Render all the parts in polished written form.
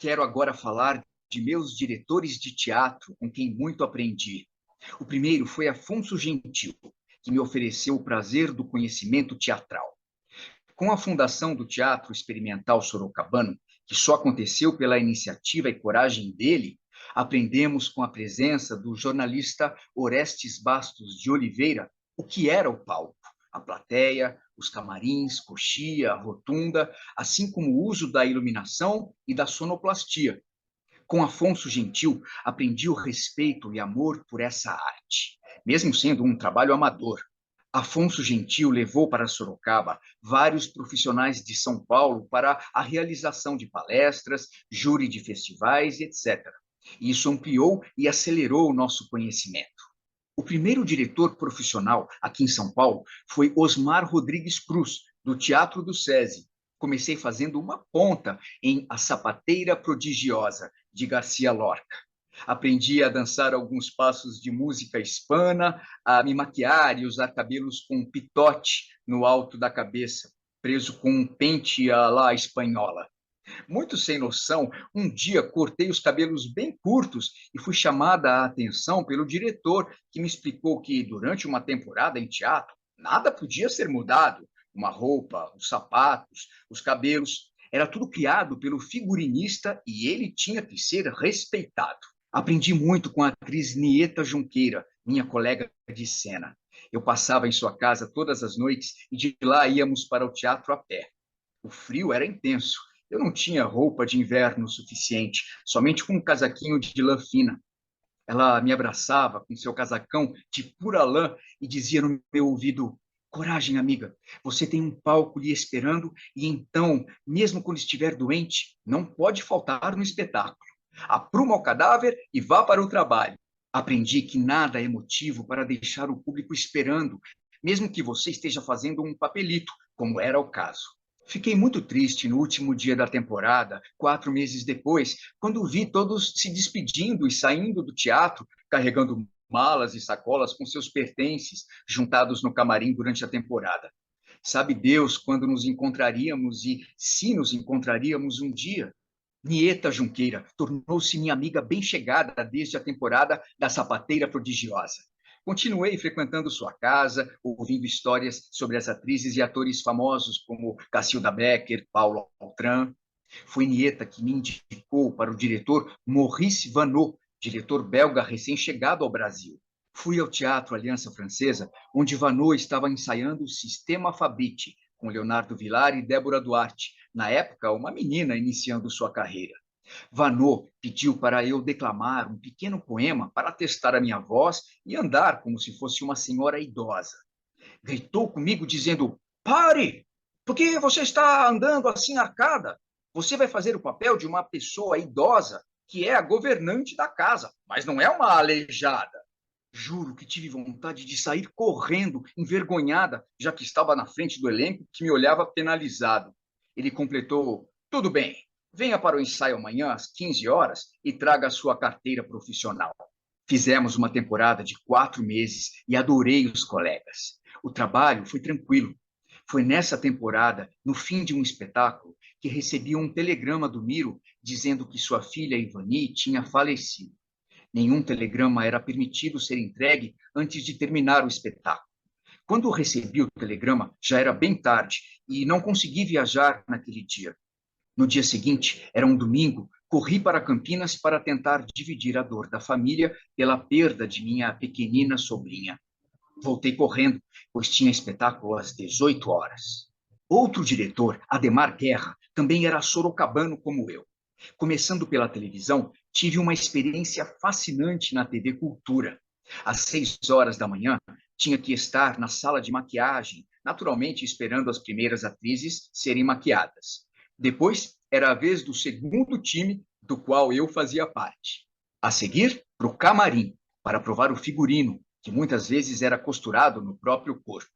Quero agora falar de meus diretores de teatro com quem muito aprendi. O primeiro foi Afonso Gentil, que me ofereceu o prazer do conhecimento teatral. Com a fundação do Teatro Experimental Sorocabano, que só aconteceu pela iniciativa e coragem dele, aprendemos com a presença do jornalista Orestes Bastos de Oliveira o que era o palco, a plateia, os camarins, coxia, rotunda, assim como o uso da iluminação e da sonoplastia. Com Afonso Gentil, aprendi o respeito e amor por essa arte, mesmo sendo um trabalho amador. Afonso Gentil levou para Sorocaba vários profissionais de São Paulo para a realização de palestras, júri de festivais, etc. Isso ampliou e acelerou o nosso conhecimento. O primeiro diretor profissional aqui em São Paulo foi Osmar Rodrigues Cruz, do Teatro do SESI. Comecei fazendo uma ponta em A Sapateira Prodigiosa, de Garcia Lorca. Aprendi a dançar alguns passos de música hispana, a me maquiar e usar cabelos com pitote no alto da cabeça, preso com um pente à la espanhola. Muito sem noção, um dia cortei os cabelos bem curtos e fui chamada a atenção pelo diretor, que me explicou que, durante uma temporada em teatro, nada podia ser mudado. Uma roupa, os sapatos, os cabelos, era tudo criado pelo figurinista e ele tinha que ser respeitado. Aprendi muito com a atriz Nieta Junqueira, minha colega de cena. Eu passava em sua casa todas as noites e de lá íamos para o teatro a pé. O frio era intenso. Eu não tinha roupa de inverno suficiente, somente com um casaquinho de lã fina. Ela me abraçava com seu casacão de pura lã e dizia no meu ouvido: Coragem, amiga, você tem um palco lhe esperando e então, mesmo quando estiver doente, não pode faltar no espetáculo. Apruma o cadáver e vá para o trabalho. Aprendi que nada é motivo para deixar o público esperando, mesmo que você esteja fazendo um papelito, como era o caso. Fiquei muito triste no último dia da temporada, 4 meses depois, quando vi todos se despedindo e saindo do teatro, carregando malas e sacolas com seus pertences, juntados no camarim durante a temporada. Sabe Deus quando nos encontraríamos e se nos encontraríamos um dia? Nieta Junqueira tornou-se minha amiga bem chegada desde a temporada da Sapateira Prodigiosa. Continuei frequentando sua casa, ouvindo histórias sobre as atrizes e atores famosos como Cacilda Becker, Paulo Altran. Foi Nieta que me indicou para o diretor Maurice Vanneau, diretor belga recém-chegado ao Brasil. Fui ao Teatro Aliança Francesa, onde Vanneau estava ensaiando o Sistema Fabrit, com Leonardo Villar e Débora Duarte, na época uma menina iniciando sua carreira. Vanneau pediu para eu declamar um pequeno poema para testar a minha voz e andar como se fosse uma senhora idosa. Gritou comigo dizendo: Pare! Por que você está andando assim arcada? Você vai fazer o papel de uma pessoa idosa que é a governante da casa, mas não é uma aleijada. Juro que tive vontade de sair correndo, envergonhada, já que estava na frente do elenco que me olhava penalizado. Ele completou: Tudo bem, venha para o ensaio amanhã às 15 horas e traga a sua carteira profissional. Fizemos uma temporada de 4 meses e adorei os colegas. O trabalho foi tranquilo. Foi nessa temporada, no fim de um espetáculo, que recebi um telegrama do Miro dizendo que sua filha Ivani tinha falecido. Nenhum telegrama era permitido ser entregue antes de terminar o espetáculo. Quando recebi o telegrama, já era bem tarde e não consegui viajar naquele dia. No dia seguinte, era um domingo, corri para Campinas para tentar dividir a dor da família pela perda de minha pequenina sobrinha. Voltei correndo, pois tinha espetáculo às 18 horas. Outro diretor, Ademar Guerra, também era sorocabano como eu. Começando pela televisão, tive uma experiência fascinante na TV Cultura. Às 6 horas da manhã, tinha que estar na sala de maquiagem, naturalmente esperando as primeiras atrizes serem maquiadas. Depois, era a vez do segundo time, do qual eu fazia parte. A seguir, para o camarim, para provar o figurino, que muitas vezes era costurado no próprio corpo.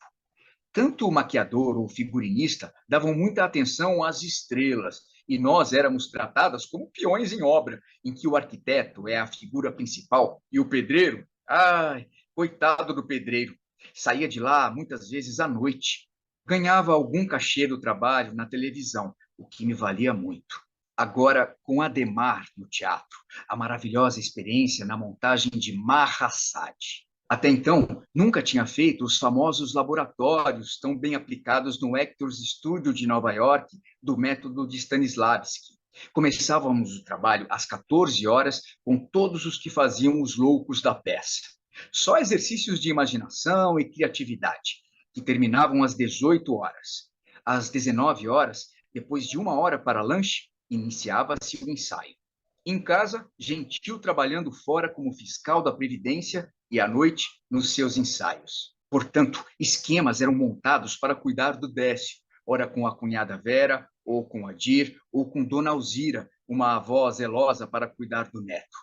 Tanto o maquiador ou o figurinista davam muita atenção às estrelas, e nós éramos tratadas como peões em obra, em que o arquiteto é a figura principal e o pedreiro, ai, coitado do pedreiro, saía de lá muitas vezes à noite. Ganhava algum cachê do trabalho na televisão, o que me valia muito. Agora com Adhemar no teatro, a maravilhosa experiência na montagem de Mahasadi. Até então, nunca tinha feito os famosos laboratórios tão bem aplicados no Actors Studio de Nova York do método de Stanislavski. Começávamos o trabalho às 14 horas com todos os que faziam os loucos da peça. Só exercícios de imaginação e criatividade, que terminavam às 18 horas. Às 19 horas, depois de 1 hora para lanche, iniciava-se o ensaio. Em casa, Gentil trabalhando fora como fiscal da Previdência e à noite nos seus ensaios. Portanto, esquemas eram montados para cuidar do Décio, ora com a cunhada Vera, ou com a Dir, ou com Dona Alzira, uma avó zelosa para cuidar do neto.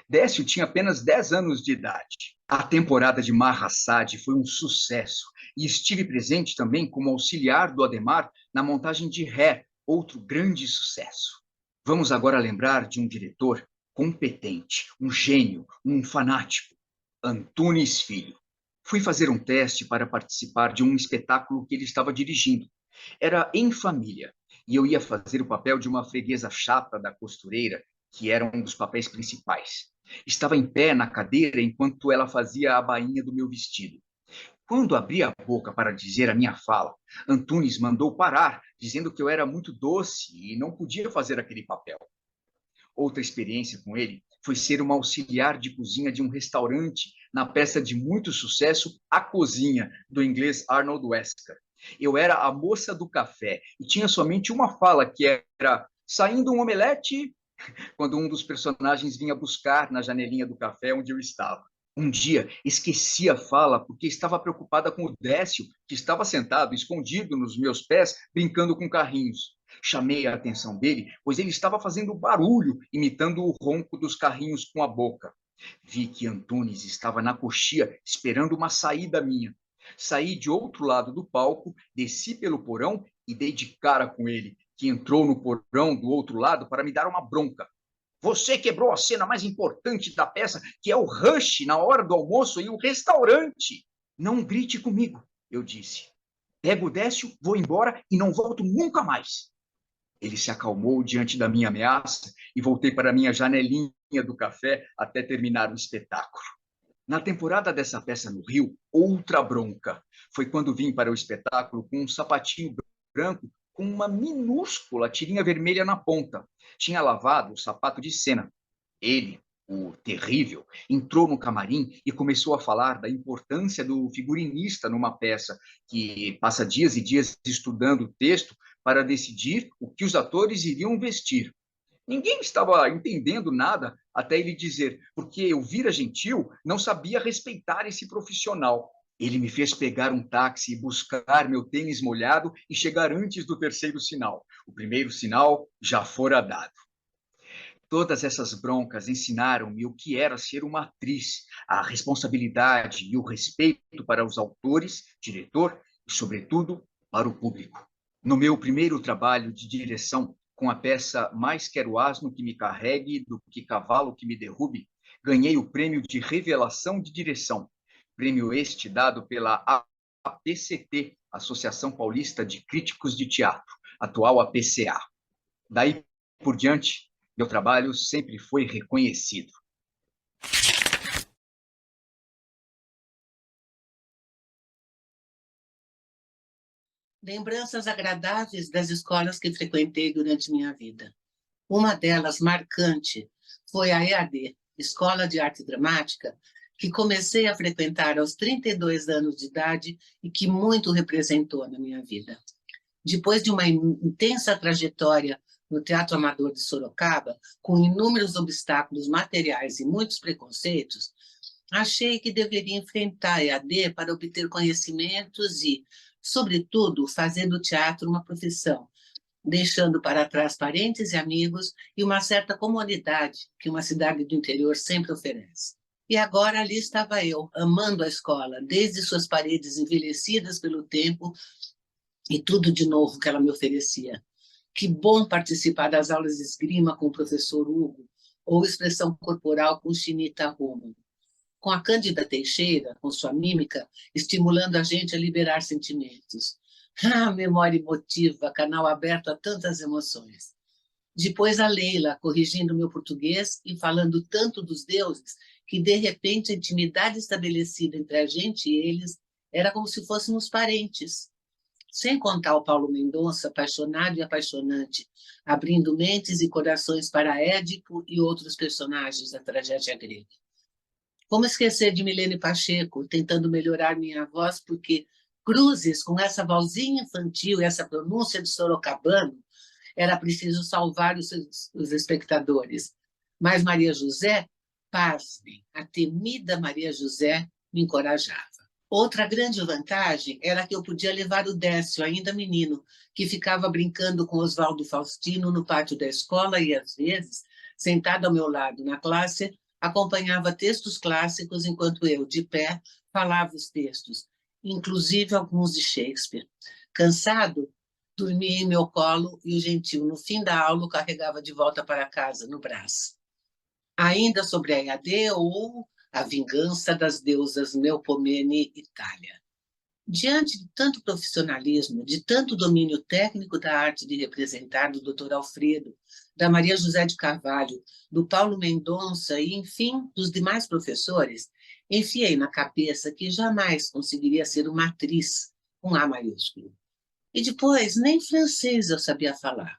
Décio tinha apenas 10 anos de idade. A temporada de Mahasadi foi um sucesso e estive presente também como auxiliar do Adhemar na montagem de Ré, outro grande sucesso. Vamos agora lembrar de um diretor competente, um gênio, um fanático, Antunes Filho. Fui fazer um teste para participar de um espetáculo que ele estava dirigindo. Era Em Família, e eu ia fazer o papel de uma freguesa chata da costureira, que era um dos papéis principais. Estava em pé na cadeira enquanto ela fazia a bainha do meu vestido. Quando abri a boca para dizer a minha fala, Antunes mandou parar, dizendo que eu era muito doce e não podia fazer aquele papel. Outra experiência com ele foi ser uma auxiliar de cozinha de um restaurante na peça de muito sucesso A Cozinha, do inglês Arnold Wesker. Eu era a moça do café e tinha somente uma fala que era saindo um omelete, quando um dos personagens vinha buscar na janelinha do café onde eu estava. Um dia, esqueci a fala porque estava preocupada com o Décio, que estava sentado, escondido nos meus pés, brincando com carrinhos. Chamei a atenção dele, pois ele estava fazendo barulho, imitando o ronco dos carrinhos com a boca. Vi que Antunes estava na coxia, esperando uma saída minha. Saí de outro lado do palco, desci pelo porão e dei de cara com ele, que entrou no porão do outro lado para me dar uma bronca. Você quebrou a cena mais importante da peça, que é o rush na hora do almoço e o restaurante. Não grite comigo, eu disse. Pego o Décio, vou embora e não volto nunca mais. Ele se acalmou diante da minha ameaça e voltei para a minha janelinha do café até terminar o espetáculo. Na temporada dessa peça no Rio, outra bronca. Foi quando vim para o espetáculo com um sapatinho branco com uma minúscula tirinha vermelha na ponta. Tinha lavado o sapato de cena. Ele, o terrível, entrou no camarim e começou a falar da importância do figurinista numa peça que passa dias e dias estudando o texto para decidir o que os atores iriam vestir. Ninguém estava entendendo nada até ele dizer, porque Elvira Gentil não sabia respeitar esse profissional. Ele me fez pegar um táxi e buscar meu tênis molhado e chegar antes do terceiro sinal. O primeiro sinal já fora dado. Todas essas broncas ensinaram-me o que era ser uma atriz, a responsabilidade e o respeito para os autores, diretor e, sobretudo, para o público. No meu primeiro trabalho de direção, com a peça Mais Quero Asno que me carregue do que Cavalo que me derrube, ganhei o prêmio de revelação de direção, prêmio este dado pela APCT, Associação Paulista de Críticos de Teatro, atual APCA. Daí por diante, meu trabalho sempre foi reconhecido. Lembranças agradáveis das escolas que frequentei durante minha vida. Uma delas, marcante, foi a EAD, Escola de Arte Dramática, que comecei a frequentar aos 32 anos de idade e que muito representou na minha vida. Depois de uma intensa trajetória no Teatro Amador de Sorocaba, com inúmeros obstáculos materiais e muitos preconceitos, achei que deveria enfrentar a EAD para obter conhecimentos e, sobretudo, fazer do teatro uma profissão, deixando para trás parentes e amigos e uma certa comodidade que uma cidade do interior sempre oferece. E agora ali estava eu, amando a escola, desde suas paredes envelhecidas pelo tempo e tudo de novo que ela me oferecia. Que bom participar das aulas de esgrima com o professor Hugo, ou expressão corporal com Chinita Romo. Com a Cândida Teixeira, com sua mímica, estimulando a gente a liberar sentimentos. Ah, memória emotiva, canal aberto a tantas emoções. Depois a Leila, corrigindo meu português e falando tanto dos deuses, que de repente a intimidade estabelecida entre a gente e eles era como se fôssemos parentes. Sem contar o Paulo Mendonça, apaixonado e apaixonante, abrindo mentes e corações para Édipo e outros personagens da tragédia grega. Como esquecer de Milene Pacheco, tentando melhorar minha voz, porque cruzes com essa vozinha infantil e essa pronúncia de sorocabano, era preciso salvar os espectadores. Mas Maria José, pasmem, a temida Maria José me encorajava. Outra grande vantagem era que eu podia levar o Décio, ainda menino, que ficava brincando com Oswaldo Faustino no pátio da escola e, às vezes, sentado ao meu lado na classe, acompanhava textos clássicos enquanto eu, de pé, falava os textos, inclusive alguns de Shakespeare. Cansado, dormia em meu colo e o gentil, no fim da aula, o carregava de volta para casa, no braço. Ainda sobre a EAD ou A Vingança das Deusas Melpomene, Itália. Diante de tanto profissionalismo, de tanto domínio técnico da arte de representar do Dr. Alfredo, da Maria José de Carvalho, do Paulo Mendonça e, enfim, dos demais professores, enfiei na cabeça que jamais conseguiria ser uma atriz, com A maiúsculo. E depois, nem francês eu sabia falar.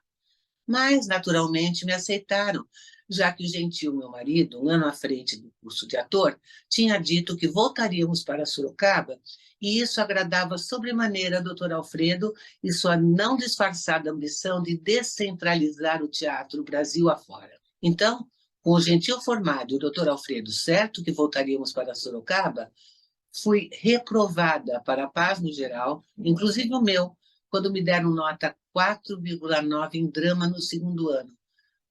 Mas, naturalmente, me aceitaram, já que o gentil, meu marido, um ano à frente do curso de ator, tinha dito que voltaríamos para Sorocaba, e isso agradava sobremaneira a doutor Alfredo e sua não disfarçada ambição de descentralizar o teatro Brasil afora. Então, com o gentil formado e o doutor Alfredo certo que voltaríamos para Sorocaba, fui reprovada para a paz no geral, inclusive o meu, quando me deram nota 4,9 em drama no segundo ano,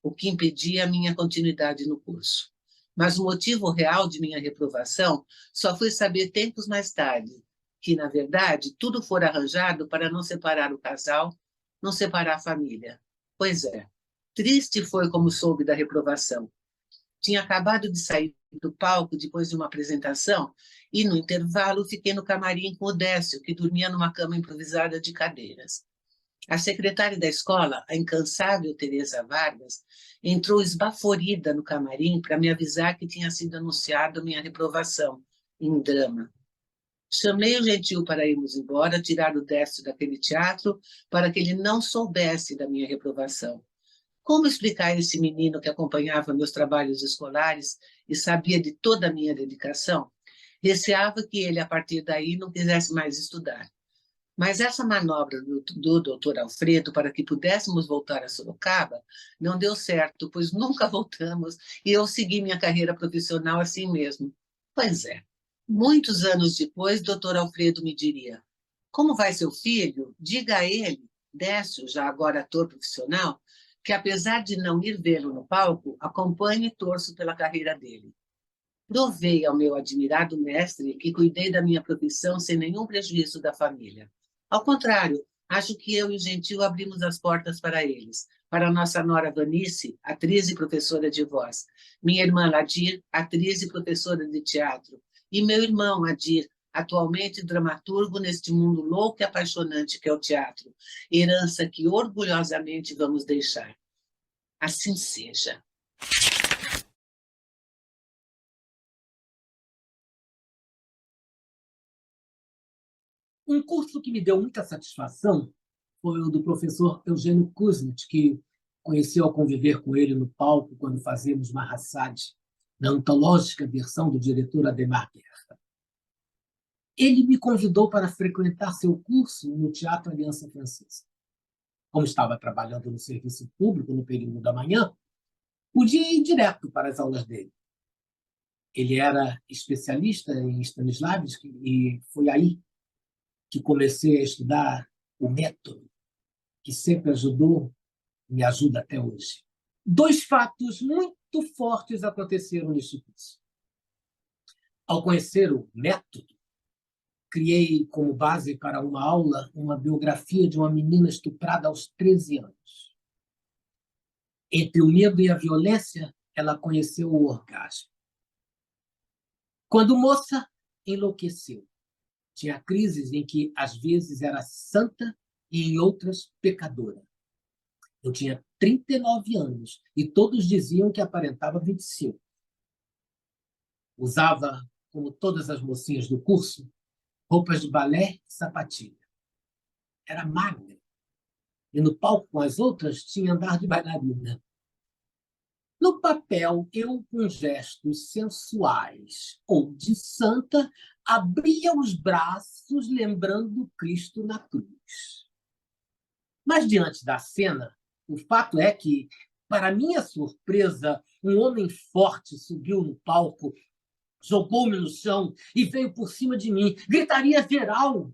o que impedia a minha continuidade no curso. Mas o motivo real de minha reprovação só fui saber tempos mais tarde, que, na verdade, tudo fora arranjado para não separar o casal, não separar a família. Pois é, triste foi como soube da reprovação. Tinha acabado de sair do palco depois de uma apresentação e, no intervalo, fiquei no camarim com o Décio, que dormia numa cama improvisada de cadeiras. A secretária da escola, a incansável Teresa Vargas, entrou esbaforida no camarim para me avisar que tinha sido anunciada minha reprovação, em drama. Chamei o gentil para irmos embora, tirar o Décio daquele teatro, para que ele não soubesse da minha reprovação. Como explicar a esse menino que acompanhava meus trabalhos escolares e sabia de toda a minha dedicação? Receava que ele, a partir daí, não quisesse mais estudar. Mas essa manobra do doutor Alfredo para que pudéssemos voltar a Sorocaba não deu certo, pois nunca voltamos e eu segui minha carreira profissional assim mesmo. Pois é. Muitos anos depois, doutor Alfredo me diria: como vai seu filho? Diga a ele, Décio, já agora ator profissional, que apesar de não ir vê-lo no palco, acompanhe e torço pela carreira dele. Provei ao meu admirado mestre que cuidei da minha profissão sem nenhum prejuízo da família. Ao contrário, acho que eu e o gentil abrimos as portas para eles, para nossa nora Vanice, atriz e professora de voz, minha irmã Ladir, atriz e professora de teatro, e meu irmão Adir, atualmente dramaturgo neste mundo louco e apaixonante que é o teatro, herança que orgulhosamente vamos deixar. Assim seja. Um curso que me deu muita satisfação foi o do professor Eugênio Kuzmich, que conheci ao conviver com ele no palco quando fazíamos Mahasad, na antológica versão do diretor Ademar Guerra. Ele me convidou para frequentar seu curso no Teatro Aliança Francesa. Como estava trabalhando no serviço público no período da manhã, podia ir direto para as aulas dele. Ele era especialista em Stanislavski e foi aí que comecei a estudar o método, que sempre ajudou e me ajuda até hoje. 2 fatos muito fortes aconteceram neste curso. Ao conhecer o método, criei como base para uma aula uma biografia de uma menina estuprada aos 13 anos. Entre o medo e a violência, ela conheceu o orgasmo. Quando moça, enlouqueceu. Tinha crises em que, às vezes, era santa e, em outras, pecadora. Eu tinha 39 anos e todos diziam que aparentava 25. Usava, como todas as mocinhas do curso, roupas de balé e sapatilha. Era magra e no palco com as outras tinha andar de bailarina. No papel, eu, com gestos sensuais ou de santa, abria os braços lembrando Cristo na cruz. Mas, diante da cena, o fato é que, para minha surpresa, um homem forte subiu no palco, jogou-me no chão e veio por cima de mim. Gritaria geral.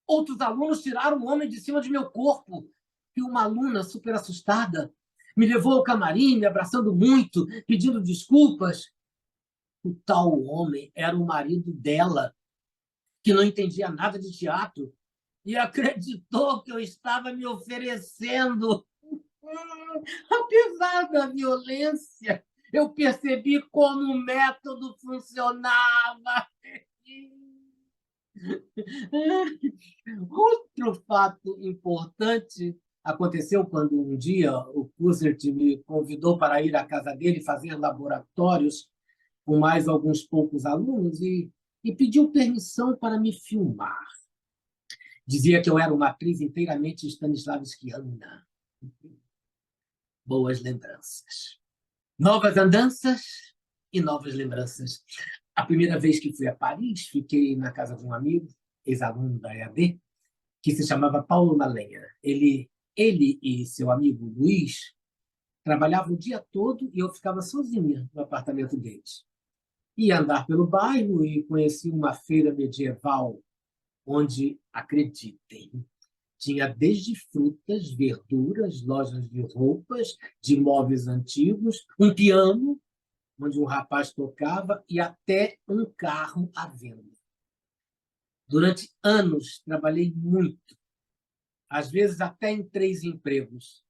Outros alunos tiraram o homem de cima de meu corpo. E uma aluna, super assustada, me levou ao camarim, me abraçando muito, pedindo desculpas. O tal homem era o marido dela, que não entendia nada de teatro e acreditou que eu estava me oferecendo. Apesar da violência, eu percebi como o método funcionava. Outro fato importante aconteceu quando um dia o Kuzert me convidou para ir à casa dele fazer laboratórios com mais alguns poucos alunos e pediu permissão para me filmar. Dizia que eu era uma atriz inteiramente stanislavskiana. Boas lembranças. Novas andanças e novas lembranças. A primeira vez que fui a Paris, fiquei na casa de um amigo, ex-aluno da EAD, que se chamava Paulo Malenha. Ele e seu amigo Luiz trabalhavam o dia todo e eu ficava sozinha no apartamento deles. Ia andar pelo bairro e conheci uma feira medieval onde, acreditem, tinha desde frutas, verduras, lojas de roupas, de móveis antigos, um piano, onde um rapaz tocava, e até um carro à venda. Durante anos, trabalhei muito, às vezes até em 3 empregos.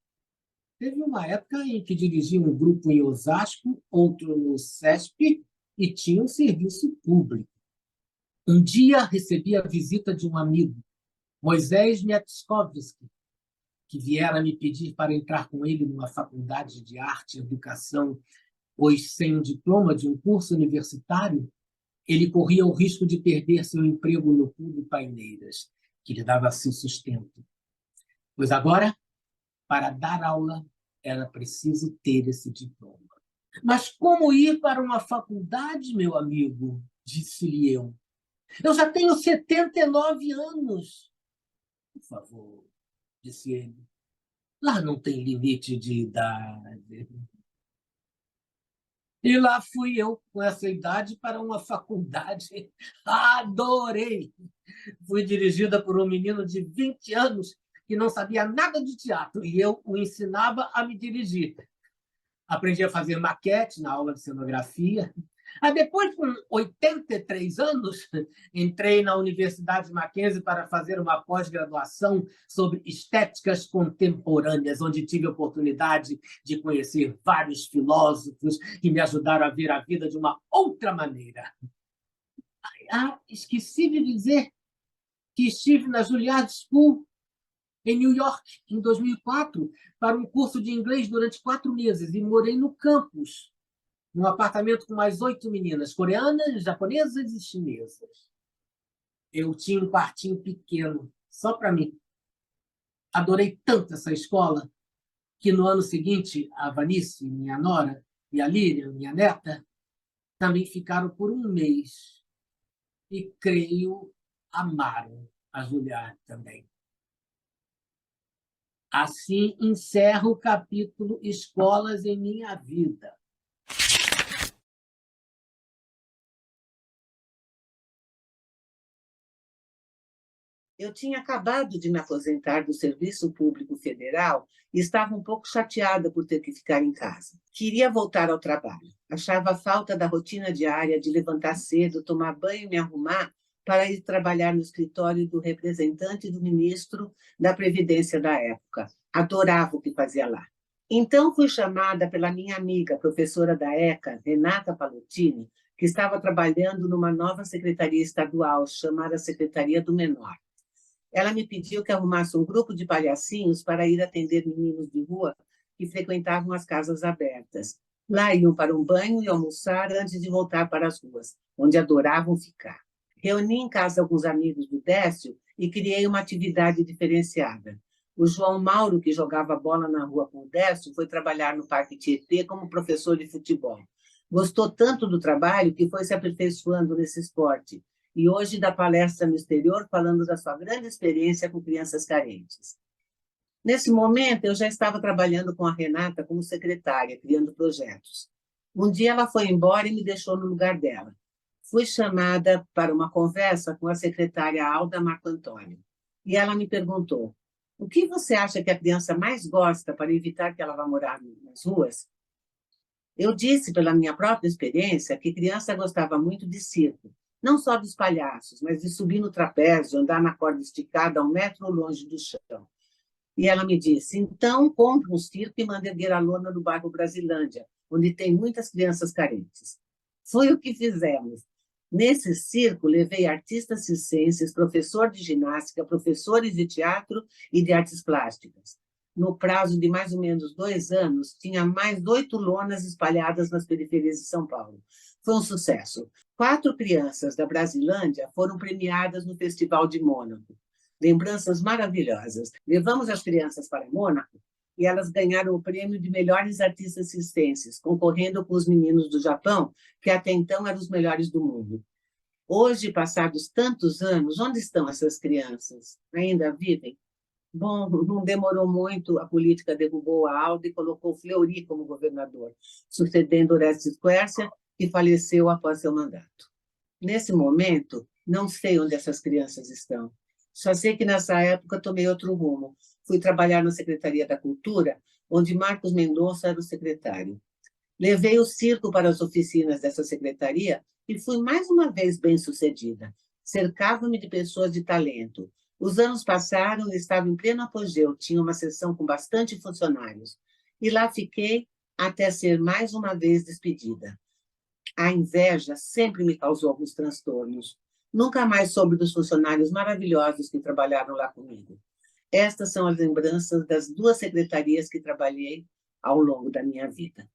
Teve uma época em que dirigi um grupo em Osasco, outro no CESP, e tinha um serviço público. Um dia recebi a visita de um amigo, Moisés Miatkowski, que viera me pedir para entrar com ele numa faculdade de arte e educação, pois, sem um diploma de um curso universitário, ele corria o risco de perder seu emprego no Clube Paineiras, que lhe dava seu sustento. Pois agora, para dar aula, era preciso ter esse diploma. Mas como ir para uma faculdade, meu amigo? Disse-lhe eu. Eu já tenho 79 anos. Por favor, disse ele. Lá não tem limite de idade. E lá fui eu, com essa idade, para uma faculdade. Adorei! Fui dirigida por um menino de 20 anos que não sabia nada de teatro, e eu o ensinava a me dirigir. Aprendi a fazer maquete na aula de cenografia. Depois, com 83 anos, entrei na Universidade Mackenzie para fazer uma pós-graduação sobre estéticas contemporâneas, onde tive a oportunidade de conhecer vários filósofos que me ajudaram a ver a vida de uma outra maneira. Esqueci de dizer que estive na Juilliard School, em New York, em 2004, para um curso de inglês durante 4 meses, e morei no campus, num apartamento com mais 8 meninas, coreanas, japonesas e chinesas. Eu tinha um quartinho pequeno, só para mim. Adorei tanto essa escola que no ano seguinte, a Vanice, minha nora, e a Líria, minha neta, também ficaram por um mês. E, creio, amaram a Juilliard também. Assim encerro o capítulo Escolas em Minha Vida. Eu tinha acabado de me aposentar do Serviço Público Federal e estava um pouco chateada por ter que ficar em casa. Queria voltar ao trabalho. Achava falta da rotina diária de levantar cedo, tomar banho e me arrumar para ir trabalhar no escritório do representante do ministro da Previdência da época. Adorava o que fazia lá. Então fui chamada pela minha amiga, professora da ECA, Renata Palottini, que estava trabalhando numa nova secretaria estadual chamada Secretaria do Menor. Ela me pediu que arrumasse um grupo de palhacinhos para ir atender meninos de rua que frequentavam as casas abertas. Lá iam para um banho e almoçar antes de voltar para as ruas, onde adoravam ficar. Reuni em casa alguns amigos do Décio e criei uma atividade diferenciada. O João Mauro, que jogava bola na rua com o Décio, foi trabalhar no Parque Tietê como professor de futebol. Gostou tanto do trabalho que foi se aperfeiçoando nesse esporte e hoje dá palestra no exterior falando da sua grande experiência com crianças carentes. Nesse momento, eu já estava trabalhando com a Renata como secretária, criando projetos. Um dia ela foi embora e me deixou no lugar dela. Fui chamada para uma conversa com a secretária Alda Marco Antônio. E ela me perguntou: o que você acha que a criança mais gosta para evitar que ela vá morar nas ruas? Eu disse, pela minha própria experiência, que criança gostava muito de circo, não só dos palhaços, mas de subir no trapézio, andar na corda esticada a 1 metro longe do chão. E ela me disse: então, compre um circo e mande erguer a lona no bairro Brasilândia, onde tem muitas crianças carentes. Foi o que fizemos. Nesse circo, levei artistas circenses, professor de ginástica, professores de teatro e de artes plásticas. No prazo de mais ou menos 2 anos, tinha mais 8 lonas espalhadas nas periferias de São Paulo. Foi um sucesso. 4 crianças da Brasilândia foram premiadas no Festival de Mônaco. Lembranças maravilhosas. Levamos as crianças para Mônaco e elas ganharam o prêmio de melhores artistas circenses, concorrendo com os meninos do Japão, que até então eram os melhores do mundo. Hoje, passados tantos anos, onde estão essas crianças? Ainda vivem? Bom, não demorou muito, a política derrubou a Alda e colocou Fleury como governador, sucedendo Orestes Quércia, que faleceu após seu mandato. Nesse momento, não sei onde essas crianças estão. Só sei que nessa época tomei outro rumo. Fui trabalhar na Secretaria da Cultura, onde Marcos Mendonça era o secretário. Levei o circo para as oficinas dessa secretaria e fui mais uma vez bem-sucedida. Cercava-me de pessoas de talento. Os anos passaram e estava em pleno apogeu, tinha uma seção com bastante funcionários. E lá fiquei até ser mais uma vez despedida. A inveja sempre me causou alguns transtornos. Nunca mais soube dos funcionários maravilhosos que trabalharam lá comigo. Estas são as lembranças das 2 secretarias que trabalhei ao longo da minha vida.